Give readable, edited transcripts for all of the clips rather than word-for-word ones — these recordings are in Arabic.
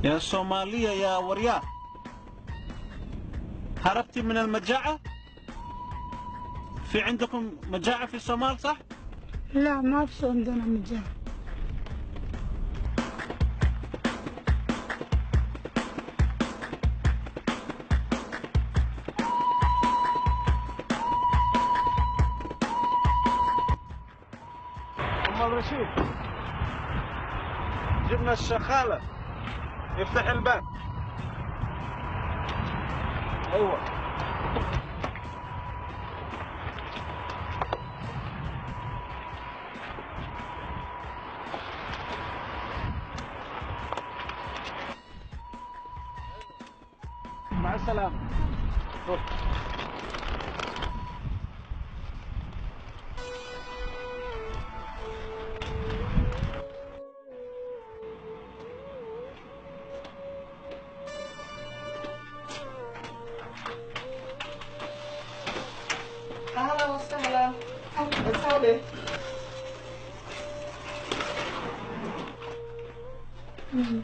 يا صومالية يا ورياء، هربتي من المجاعة؟ في عندكم مجاعة في الصومال صح؟ لا ما في عندنا مجاعة. أم الرشيد، جبنا الشغالة، افتح الباب. أيوة. مع السلامة. روح. أهلا وسهلا. ادخلي.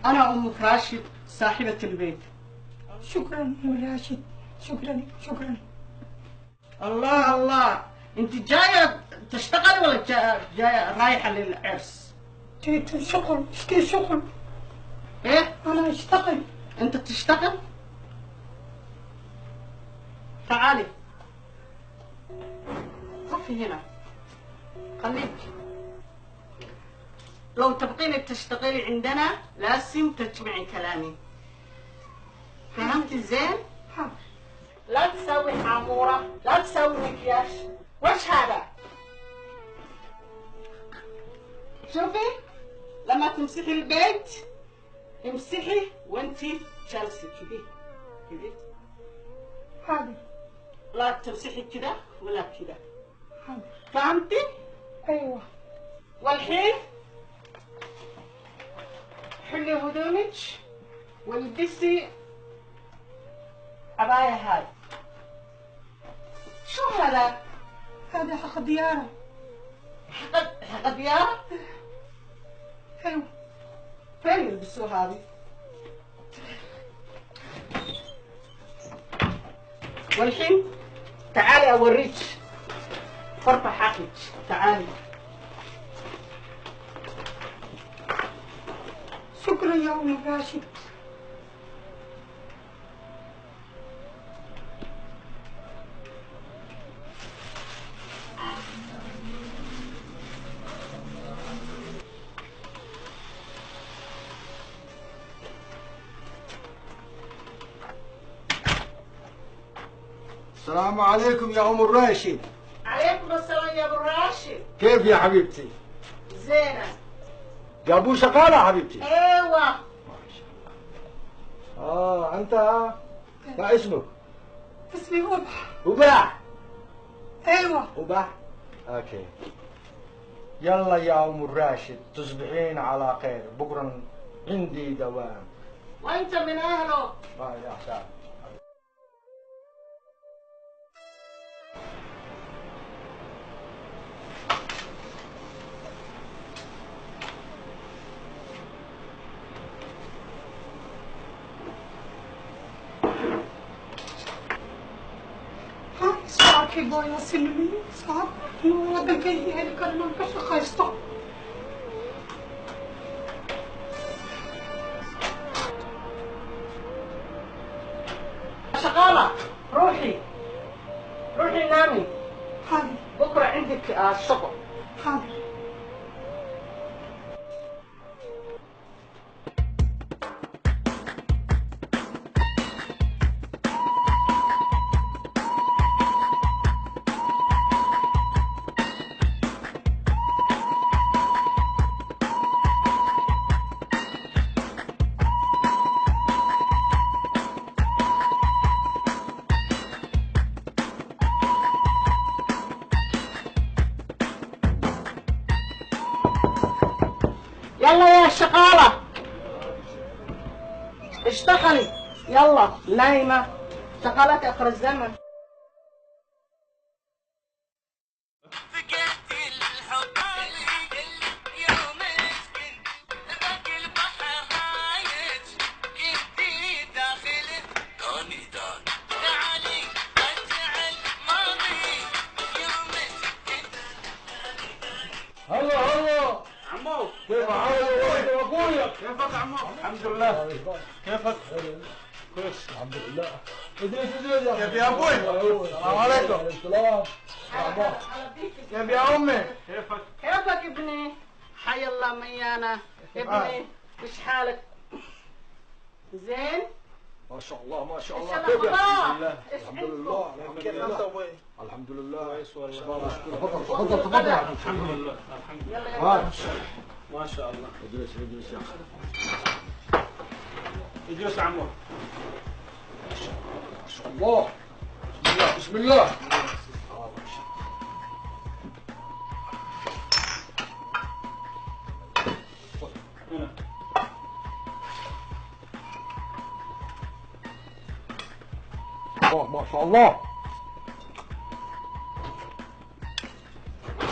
أنا أم راشد صاحبة البيت. شكرا أم راشد، شكرا شكرا. الله الله، أنت جاية تشتغلي ولا جاية رايحة للعرس؟ جيت شغل، اشتي شغل. إيه؟ أنا أشتغل. أنت تشتغل؟ تعالي. وقفي هنا. خليك. لو تبغين تشتغلي عندنا لازم تسمعي كلامي. فهمتي زين؟ حاضر. لا تسوي حامورة، لا تسوي مكياج. وش هذا؟ شوفي، لما تمسحي البيت امسحي وانتي جالسة كذي كذي. حاضر. لا تمسحي كذا ولا كذا. حاضر. فهمتي؟ أيوة. والحين حلي هدومك والبسي عباية هاي. شو هذا؟ هذا حق ديارة. حق ديارة؟ أيوة. فين يلبسوا هذه؟ والحين تعالي أوريك فرطة حقك. تعالي. شكرا يا أم راشد. السلام عليكم يا أم الراشد. عليكم السلام يا أبو راشد. كيف يا حبيبتي؟ زينة. جابوا شغالة حبيبتي؟ ايوه. أنت ما اسمك؟ اسمي وبح. وباح. أيوة. وباح. أوكي. يلا يا أم الراشد تصبحين على خير، بكرة عندي دوام. وأنت من أهله. يا حسام. Saker börjar se ut så att några grejer kan man kanske skästa. شغالة روحي روحي نامي. حاضر. بكرة عندك شغل. حاضر. يلا يا شغالة اشتغلي. يلا نايمة شغالة آخر الزمن. عمو كيف حالك يا ابويا؟ كيفك عمو؟ الحمد لله. كيفك؟ كويس الحمد لله. ادريس كيف يا ابوي؟ السلام عليكم. السلام. كيف يا امي؟ كيفك؟ كيفك ابني؟ حي الله ميانا ابني، ايش حالك؟ زين؟ ما شاء الله ما شاء الله. إيش كيف الأخبار؟ إيش الحمد عندكم؟ لله كيف انت ابوي؟ الحمد لله. كويس والله. تفضل تفضل تفضل. الحمد لله الحمد لله. يلا يلا. ما شاء الله. اجلس اجلس يا اخي. اجلس يا عمو. ما شاء الله. بسم الله بسم الله. هنا. ما شاء الله.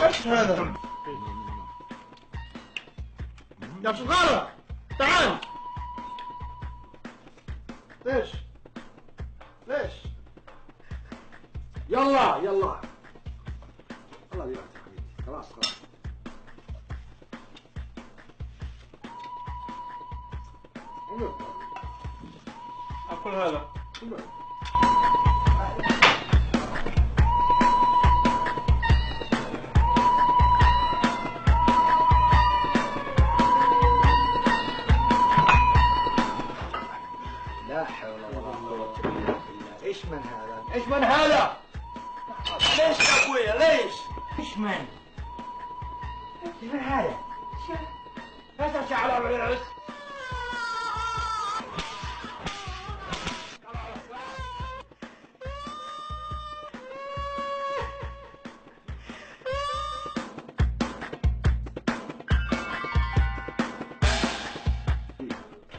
ايش هذا؟ يا شغالة تعال. ليش؟ ليش؟ يلا يلا. الله يرحمك حبيبي. خلاص خلاص. اكل هذا. لا حول ولا قوة إلا بالله. ايش من هذا؟ ايش من هذا؟ ليش يا ابويا ليش؟ ايش من؟ ايش من هذا؟ لا تمشي على العرس.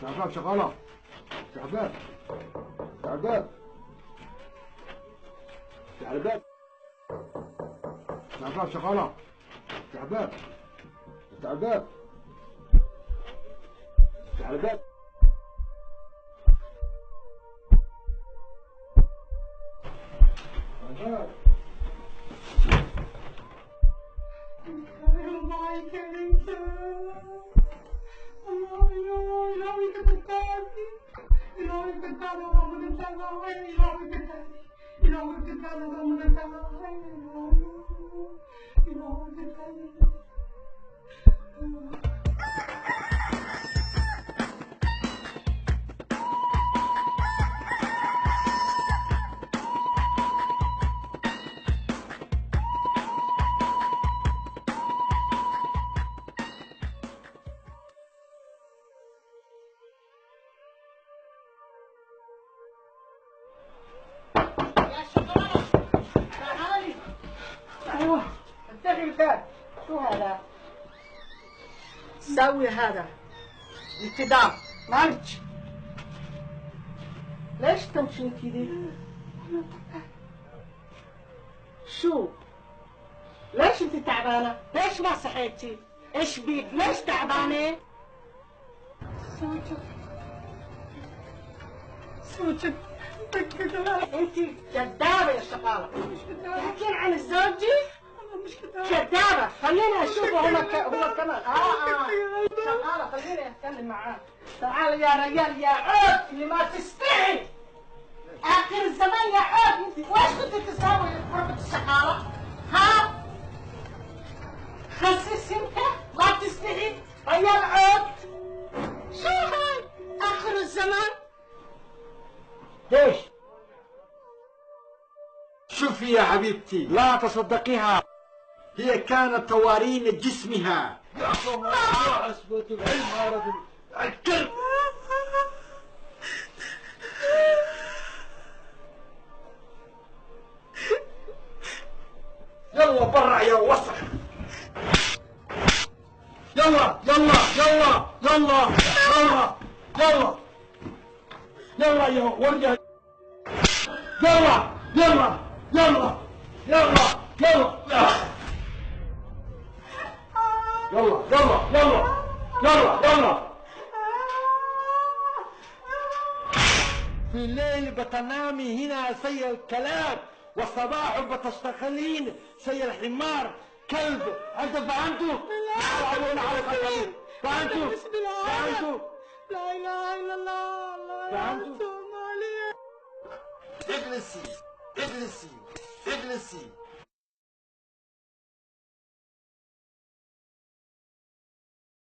شعبان شغالة. شعبان شعبان شعبان شعبان شغالة. شعبان شعبان شعبان. يا شغالة تعالي. ايوه افتحي الباب. شو هذا؟ سوي هذا انتداب مالك. ليش تمشي كذي؟ شو؟ ليش انت تعبانة؟ ليش ما صحيتي؟ ايش بيك؟ ليش تعبانة؟ سوتك انت كذابة يا شغالة. تحكين عن زوجي؟ مش كده. كذابة. خليني اشوفه هو كمان. شغالة خليني اتكلم معاه. تعال يا رجال يا عود اللي ما تستحي. اخر الزمان يا عود انت وايش كنت تساوي في غرفة الشغالة؟ ها؟ خسس انت ما تستحي رجال عود. شو هاي؟ اخر الزمان. ليش؟ شوفي يا حبيبتي لا تصدقيها. هي كانت توارين جسمها. يا الله عصبة العلم يا رجل. الكلب. يلا برا يا وسخ. يلا يلا يلا يلا يلا يلا يلا يا ورجة. يلا يلا يلا يلا يلا يلا يلا يلا يلا يلا. في الليل بتنامي هنا زي الكلاب، والصباح بتشتغلين زي الحمار. كلب. انت فهمتوا؟ فهمتوا؟ بسم الله فهمتوا؟ لا اله الا الله الله فهمتوا؟ الصومالية. اجلسي اجلسي اجلسي